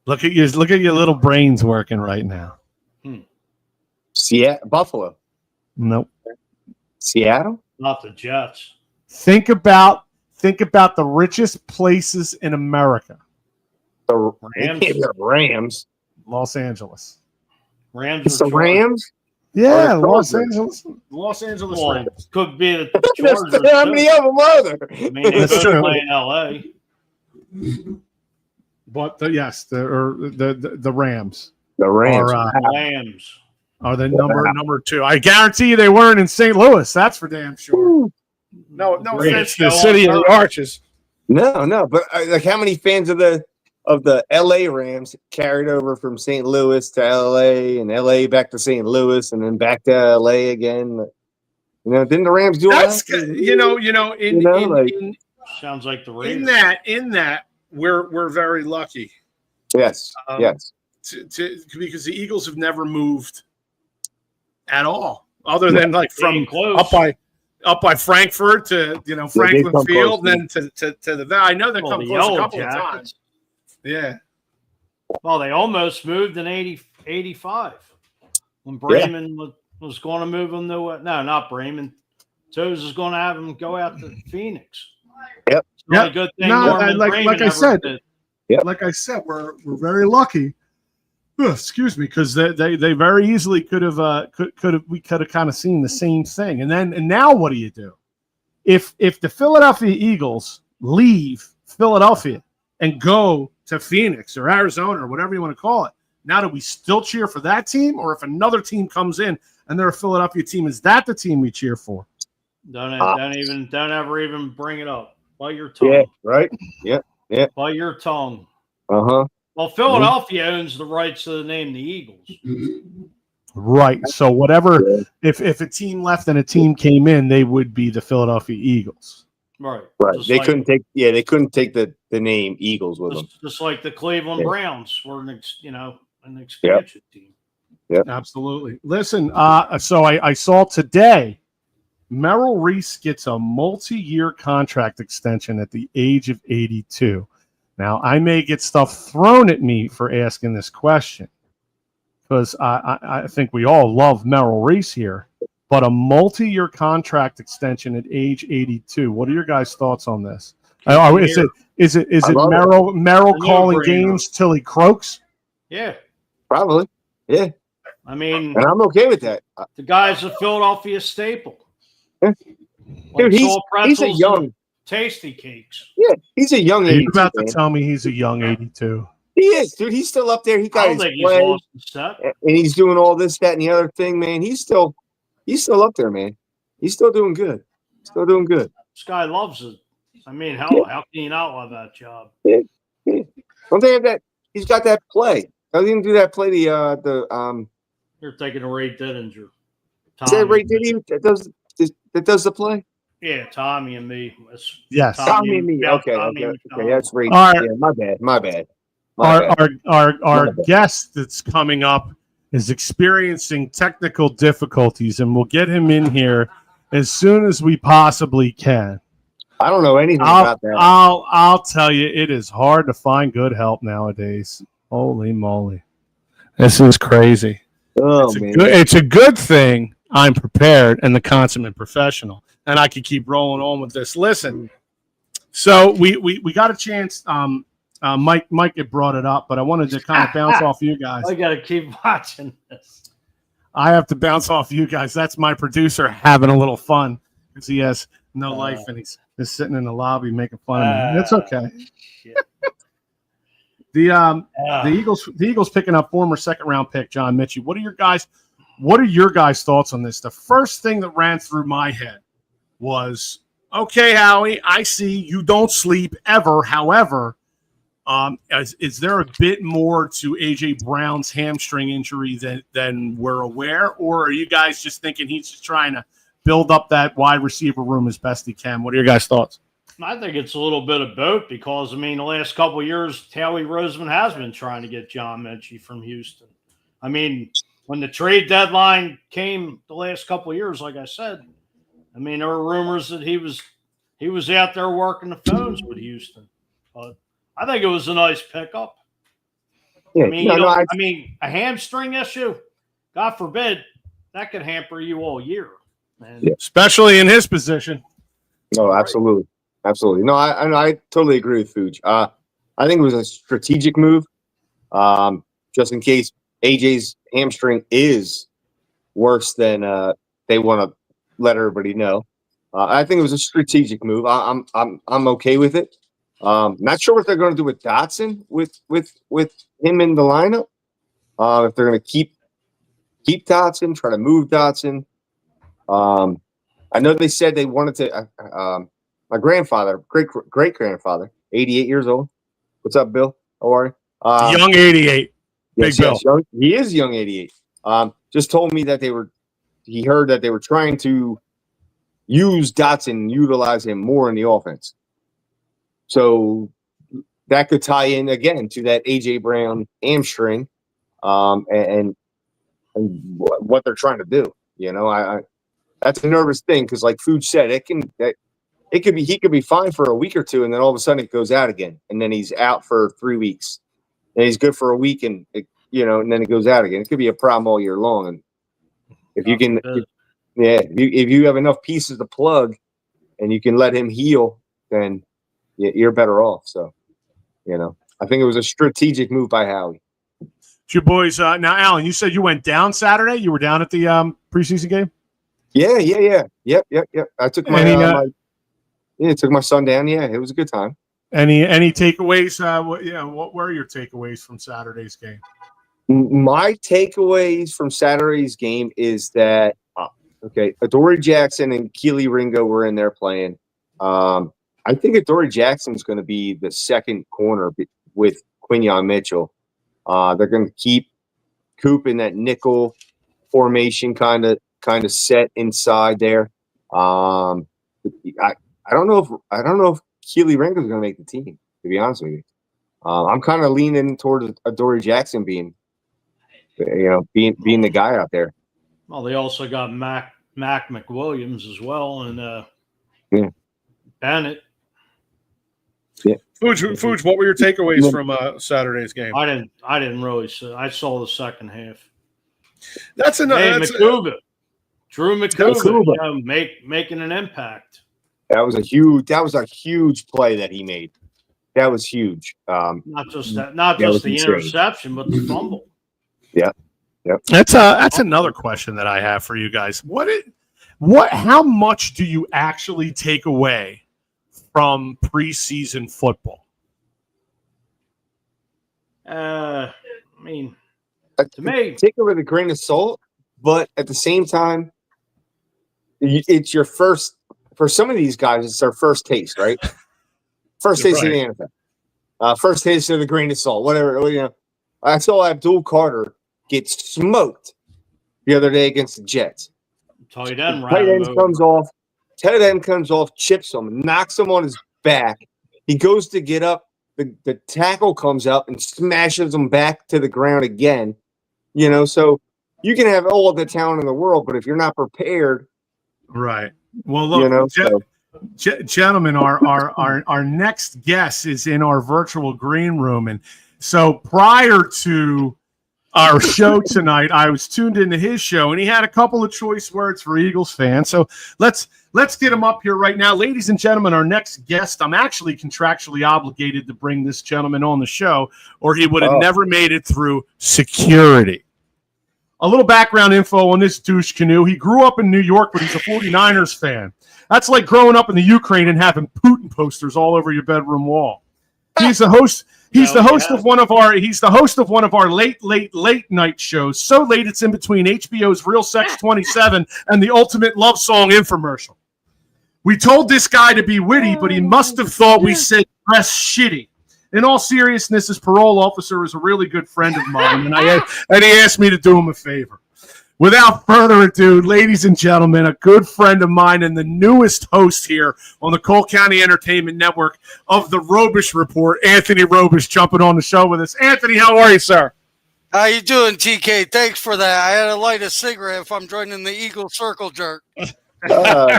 Look at your little brains working right now. Buffalo. Nope. Seattle? Not the Jets. Think about the richest places in America. The Rams. Los Angeles. Rams. It's the Rams? Yeah, Los Angeles. Rams. Could be the Chargers. How many of them are there? I mean, they could play in L.A. But the Rams. The Rams. Rams are the number 2. I guarantee you they weren't in St. Louis. That's for damn sure. No offense to the city of the Arches. No. But like, how many fans of the LA Rams carried over from St. Louis to LA and LA back to St. Louis and then back to LA again? Didn't the Rams do all that? Sounds like the Raiders. In that we're very lucky. Yes. Yes. because the Eagles have never moved at all, other than like from Close. up by Frankfurt to Franklin come Field, close, then to the. I know they come the close a Yellow couple of Jackets. times. Yeah. Well, they almost moved in 85 when Bremen was going to move them to not Bremen. Toes is going to have them go out to Phoenix. Yep. It's not a good thing. No, Norman like Bremen I ever said, did. like I said, we're very lucky. Excuse me, because they very easily could have kind of seen the same thing. And now what do you do? If the Philadelphia Eagles leave Philadelphia and go to Phoenix or Arizona or whatever you want to call it, now do we still cheer for that team? Or if another team comes in and they're a Philadelphia team, is that the team we cheer for? Don't ever even bring it up. Bite your tongue. Yeah, right. Yeah. Bite your tongue. Uh-huh. Well, Philadelphia owns the rights to the name the Eagles. Right. So whatever, if a team left and a team came in, they would be the Philadelphia Eagles. Right. Right. Just They like- couldn't take the name Eagles with them. Just like the Cleveland Yeah. Browns were an expansion team. Absolutely. Listen, so I saw today Merrill Reese gets a multi-year contract extension at the age of 82. Now, I may get stuff thrown at me for asking this question because I think we all love Merrill Reese here, but a multi-year contract extension at age 82. What are your guys' thoughts on this? Is it Merrill calling No-brainer. games till he croaks? Yeah. Probably. Yeah. I mean, And I'm okay with that. the guy's a Philadelphia staple. Yeah. Like Dude, salt he's a pretzels young. and tasty cakes. Yeah, he's a young Are you 82, about to man. tell me he's a young 82? He is, dude. He's still up there. He I got don't his think he's play, lost the step. and he's doing all this, that, and the other thing, man. He's still up there, man. He's still doing good. Still doing good. This guy loves it. I mean, how can you not love that job? Yeah. Don't they have that? He's got that play. How did he do that play? You're thinking of Ray Didinger. Is that Ray Diddy that does the play? Yeah, Tommy and me. It's Yes. Tommy and me. yeah, Okay, Tommy okay, and okay. That's Ray. All right. Yeah, my bad. My bad. Our guest that's coming up is experiencing technical difficulties, and we'll get him in here as soon as we possibly can. I don't know anything about that. I'll tell you, it is hard to find good help nowadays. Holy moly, this is crazy. Oh man. It's a good thing I'm prepared and the consummate professional, and I could keep rolling on with this. Listen, so we got a chance. Mike had brought it up, but I wanted to kind of bounce off you guys. I got to keep watching this. I have to bounce off you guys. That's my producer having a little fun because he has no life and he's just sitting in the lobby making fun of me. It's okay. Shit. The Eagles picking up former second round pick John Mitchell. What are your guys' thoughts on this? The first thing that ran through my head was, okay, Howie, I see you don't sleep ever. However, is there a bit more to A.J. Brown's hamstring injury than we're aware? Or are you guys just thinking he's just trying to build up that wide receiver room as best he can? What are your guys' thoughts? I think it's a little bit of both because, I mean, the last couple of years, Howie Roseman has been trying to get John Mechie from Houston. I mean, when the trade deadline came the last couple of years, like I said, I mean, there were rumors that he was out there working the phones with Houston. But I think it was a nice pickup. Yeah, I mean, a hamstring issue, God forbid, that could hamper you all year. And Especially in his position. No, absolutely. Absolutely. No, I totally agree with Fuge. I think it was a strategic move, just in case AJ's hamstring is worse than they want to let everybody know. I think it was a strategic move. I'm okay with it. Not sure what they're going to do with Dotson with him in the lineup. If they're going to keep Dotson, try to move Dotson. I know they said they wanted to. My grandfather, great grandfather, 88 years old. What's up, Bill? How are you? Young 88. Yes, Big Bill. yes, young, he is young 88. Just told me that he heard that they were trying to use Dotson and utilize him more in the offense. So that could tie in again to that AJ Brown hamstring and what they're trying to do. I that's a nervous thing because, like Food said, he could be fine for a week or two, and then all of a sudden it goes out again, and then he's out for 3 weeks, and he's good for a week, and and then it goes out again. It could be a problem all year long, and if you can, if you have enough pieces to plug, and you can let him heal, then you're better off. So, I think it was a strategic move by Howie. You boys, now, Alan, you said you went down Saturday. You were down at the preseason game. Yeah. Yep. I took my took my son down. Yeah, it was a good time. Any takeaways? What were your takeaways from Saturday's game? My takeaways from Saturday's game is that Adoree Jackson and Keely Ringo were in there playing. I think Adoree Jackson's going to be the second corner with Quinyon Mitchell. They're going to keep Coop in that nickel formation kind of set inside there. I don't know if Keely Ringo is going to make the team, to be honest with you. I'm kind of leaning toward Adoree Jackson being the guy out there. Well, they also got Mac McWilliams as well, and Bennett. Yeah. Fuge, what were your takeaways from Saturday's game? I didn't really see. I saw the second half. That's another. Drew McCuba, making an impact. That was a huge play that he made. That was huge. Not just the interception, but the fumble. Yeah. That's another question that I have for you guys. How much do you actually take away from preseason football? To me, take it with a grain of salt, but at the same time, it's your first. For some of these guys, it's their first taste, right? First taste of the NFL. First taste of the grain of salt, whatever. I saw Abdul Carter get smoked the other day against the Jets. Tight end comes off, chips him, knocks him on his back. He goes to get up. The tackle comes up and smashes him back to the ground again. So you can have all of the talent in the world, but if you're not prepared, right. Well, look, gentlemen, our next guest is in our virtual green room, and so prior to our show tonight, I was tuned into his show, and he had a couple of choice words for Eagles fans. So let's get him up here right now. Ladies and gentlemen, our next guest, I'm actually contractually obligated to bring this gentleman on the show, or he would have never made it through security. A little background info on this douche canoe. He grew up in New York, but he's a 49ers fan. That's like growing up in the Ukraine and having Putin posters all over your bedroom wall. He's the host. He's the host of one of our late night shows. So late it's in between HBO's Real Sex 27 and the Ultimate Love Song infomercial. We told this guy to be witty, but he must have thought we said dress shitty. In all seriousness, his parole officer is a really good friend of mine, and he asked me to do him a favor. Without further ado, ladies and gentlemen, a good friend of mine and the newest host here on the Cole County Entertainment Network of the Robish Report, Anthony Robish, jumping on the show with us. Anthony, how are you, sir? How you doing, TK? Thanks for that. I had to light a cigarette if I'm joining the Eagle Circle Jerk.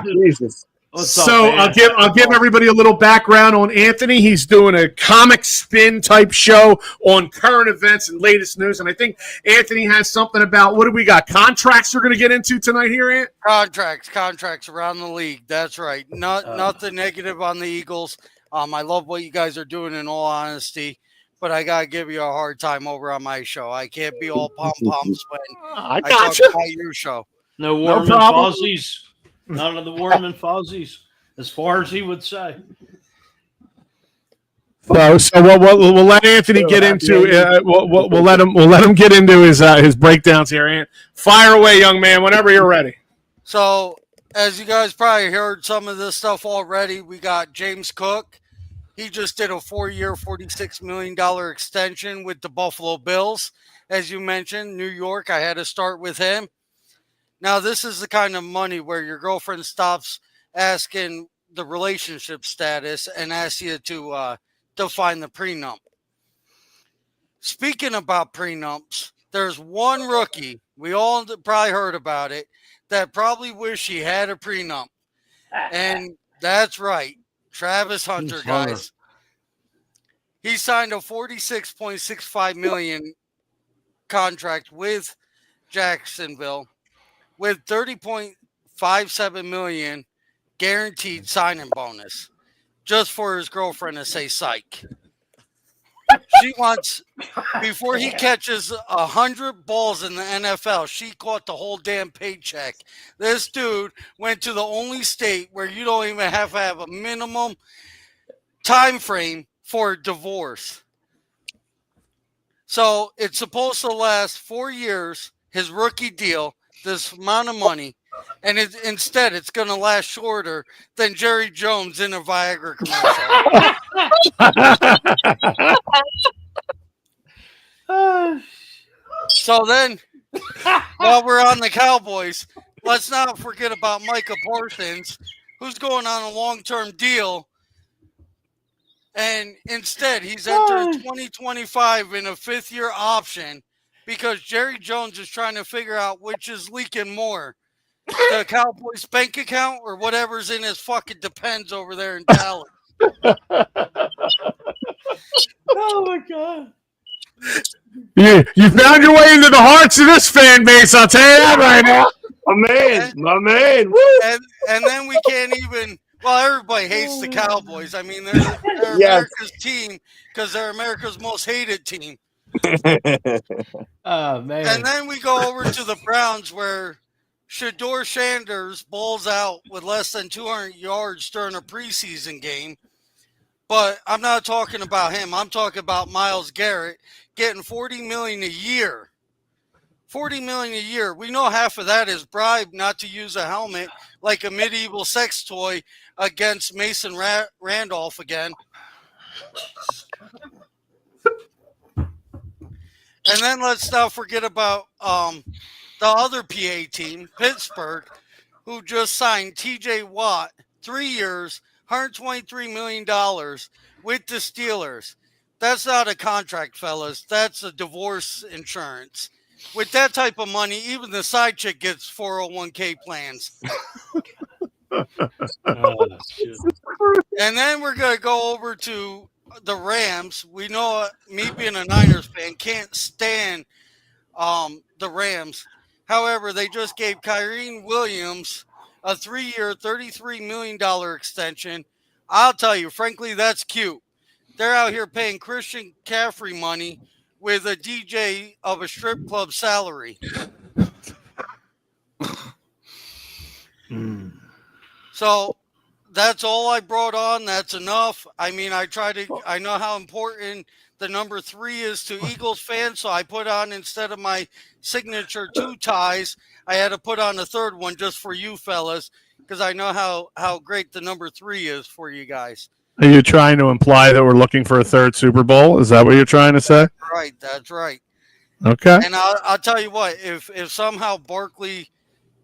Jesus. So I'll give everybody a little background on Anthony. He's doing a comic spin type show on current events and latest news. And I think Anthony has something about, what do we got? Contracts we're going to get into tonight here, Ant? Contracts around the league. That's right. Nothing negative on the Eagles. I love what you guys are doing, in all honesty. But I got to give you a hard time over on my show. I can't be all pom-poms when I talk about your show. No warm and fuzzies. None of the warm and fuzzies, as far as he would say. So we'll let Anthony get into. We'll let him get into his breakdowns here. Ant, fire away, young man, whenever you're ready. So, as you guys probably heard some of this stuff already, we got James Cook. He just did a 4-year, $46 million extension with the Buffalo Bills. As you mentioned, New York, I had to start with him. Now, this is the kind of money where your girlfriend stops asking the relationship status and asks you to define the prenup. Speaking about prenups, there's one rookie, we all probably heard about it, that probably wish he had a prenup. And that's right, Travis Hunter, guys. He signed a $46.65 million contract with Jacksonville with $30.57 million guaranteed signing bonus just for his girlfriend to say psych. She wants, before he catches 100 balls in the NFL, she caught the whole damn paycheck. This dude went to the only state where you don't even have to have a minimum time frame for divorce. So it's supposed to last 4 years, his rookie deal, this amount of money, and instead it's going to last shorter than Jerry Jones in a Viagra commercial. So then, while we're on the Cowboys, let's not forget about Micah Parsons, who's going on a long-term deal. And instead, he's entered 2025 in a fifth-year option because Jerry Jones is trying to figure out which is leaking more, the Cowboys' bank account or whatever's in his fucking Depends over there in Dallas. Oh, my God. You found your way into the hearts of this fan base, I'll tell you that right now. My man. Woo! And then we can't even – well, everybody hates the Cowboys. I mean, they're Yes. America's team because they're America's most hated team. Oh, man. And then we go over to the Browns where Shador Sanders bowls out with less than 200 yards during a preseason game. But I'm not talking about him. I'm talking about Myles Garrett getting $40 million a year. $40 million a year. We know half of that is bribe not to use a helmet like a medieval sex toy against Mason Randolph again. And then let's not forget about the other PA team, Pittsburgh, who just signed TJ Watt, 3 years, $123 million with the Steelers. That's not a contract, fellas. That's a divorce insurance. With that type of money, even the side chick gets 401k plans. Oh, shit. And then we're going to go over to the Rams. We know, me being a Niners fan, can't stand the Rams. However, they just gave Kyren Williams a 3-year, $33 million extension. I'll tell you, frankly, that's cute. They're out here paying Christian McCaffrey money with a DJ of a strip club salary. So that's all I brought on. That's enough. I mean, I know how important the number 3 is to Eagles fans, so I put on, instead of my signature 2 ties, I had to put on a third one just for you fellas, because I know how great the number 3 is for you guys. Are you trying to imply that we're looking for a third Super Bowl? Is that what you're trying to say? Right, that's right. Okay. And I'll tell you what, if somehow Barkley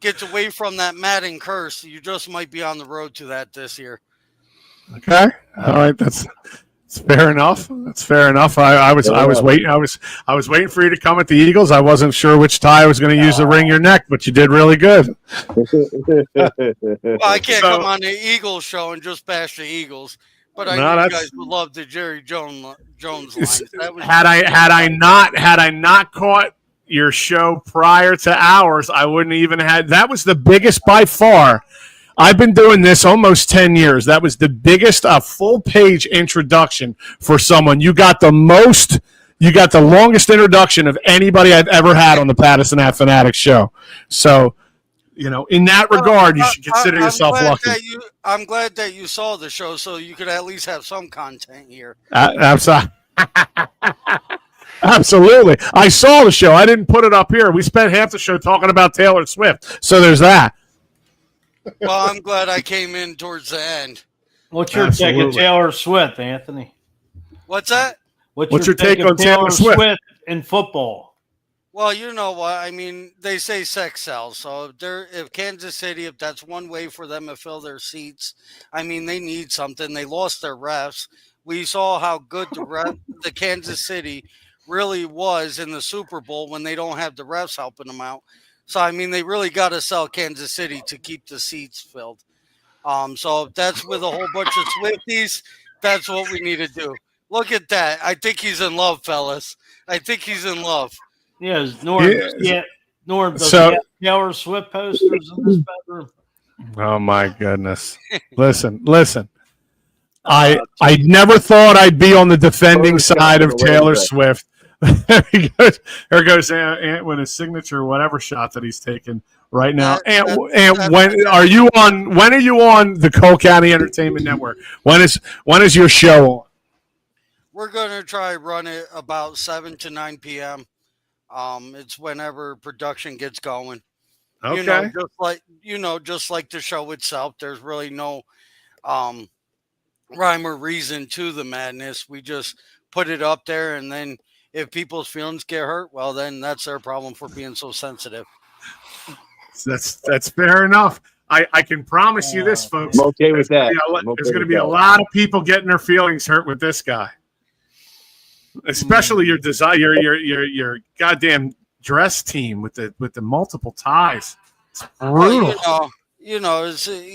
gets away from that Madden curse, you just might be on the road to that this year. Okay. All right. That's fair enough. That's fair enough. I was waiting. I was waiting for you to come at the Eagles. I wasn't sure which tie I was going to use to ring your neck, but you did really good. Well, I can't come on the Eagles show and just bash the Eagles, but I know you guys would love the Jerry Jones line. Had I not caught your show prior to ours, I wouldn't even had. That was the biggest by far. I've been doing this almost 10 years. That was the biggest full-page introduction for someone. You got the longest introduction of anybody I've ever had on the Pattison Ave Phanatics Show. So, in that regard, you should consider yourself lucky. I'm glad that you saw the show, so you could at least have some content here. Absolutely. I saw the show. I didn't put it up here. We spent half the show talking about Taylor Swift. So there's that. Well, I'm glad I came in towards the end. What's your take on Taylor Swift, Anthony? What's that? What's your take on Taylor Swift in football? Well, you know what? I mean, they say sex sells. So if Kansas City, if that's one way for them to fill their seats, I mean, they need something. They lost their refs. We saw how good the Kansas City really was in the Super Bowl when they don't have the refs helping them out. So, I mean, they really got to sell Kansas City to keep the seats filled. So if that's with a whole bunch of Swifties, that's what we need to do. Look at that. I think he's in love, fellas. I think he's in love. Yes, Norm. Yeah, Norm. Does So- he have Taylor Swift posters in this bedroom? Oh my goodness! Listen. I never thought I'd be on the defending side of Taylor Swift. There goes Ant with his signature, whatever shot that he's taking right now. Ant, when are you on? When are you on the Cole County Entertainment Network? When is your show on? We're going to try run it about 7 to 9 p.m. It's whenever production gets going. Okay. Just like the show itself, there's really no rhyme or reason to the madness. We just put it up there, and then if people's feelings get hurt, well, then that's their problem for being so sensitive. That's fair enough. I can promise you this, folks. I'm okay with that. There's going to be a lot of people getting their feelings hurt with this guy, especially your goddamn dress team with the multiple ties. It's brutal. Well, you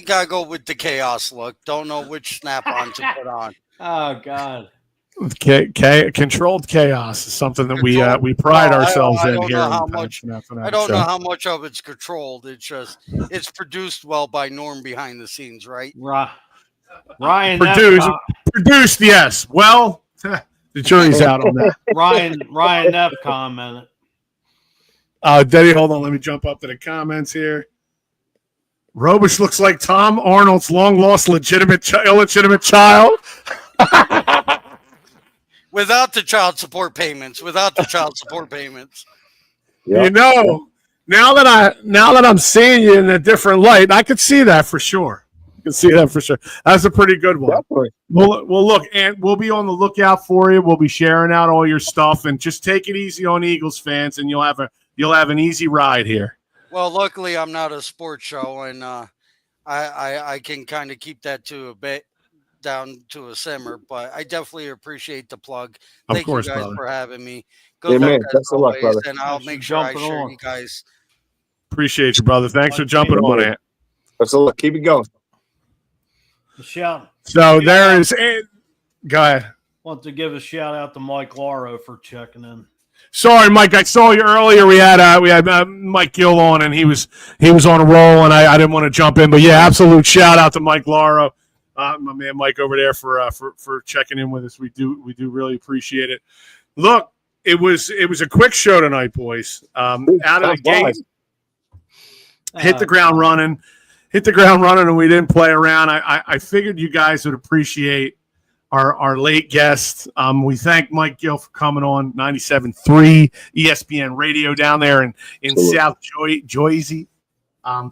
gotta go with the chaos look. Don't know which snap-on to put on. Oh God. Controlled chaos is something that we pride ourselves in here. I don't know how much of it's controlled. It's just it's produced well by Norm behind the scenes, right? Ryan produced, yes. Well, the jury's out on that. Ryan F commented. Denny, hold on. Let me jump up to the comments here. Robish looks like Tom Arnold's long-lost illegitimate child. Without the child support payments. Yep. Now that I'm seeing you in a different light, I could see that for sure. That's a pretty good one. Definitely. Well, look, and we'll be on the lookout for you. We'll be sharing out all your stuff, and just take it easy on Eagles fans, and you'll have an easy ride here. Well, luckily I'm not a sports show, and I can kind of keep that to a bit down to a simmer. But I definitely appreciate the plug. Thank you guys for having me. Good luck, best of luck, brother. And I'll make sure I share you guys. Appreciate you, brother. Thanks for jumping on it. Best of luck. Keep it going. Michelle. So there is. Go ahead. Want to give a shout out to Mike Lauro for checking in. Sorry, Mike. I saw you earlier. We had Mike Gill on, and he was on a roll, and I didn't want to jump in, but yeah, absolute shout out to Mike Lauro, my man Mike over there for checking in with us. We do really appreciate it. Look, it was a quick show tonight, boys. Out of the gate, hit the ground running, and we didn't play around. I figured you guys would appreciate our late guest. We thank Mike Gill for coming on 97.3 ESPN Radio down there in South Jersey.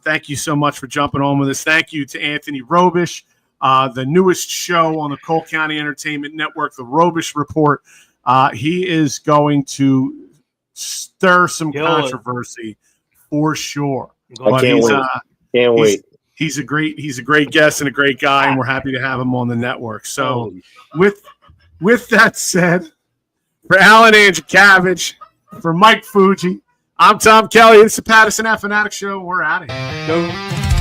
Thank you so much for jumping on with us. Thank you to Anthony Robish, the newest show on the Cole County Entertainment Network, the Robish Report. He is going to stir some controversy for sure. I can't wait. He's a great guest and a great guy, and we're happy to have him on the network. So, with that said, for Alan Angelcavage, for Mike Fuji, I'm Tom Kelly. It's the Pattison Ave Phanatics Show. We're out of here. Go.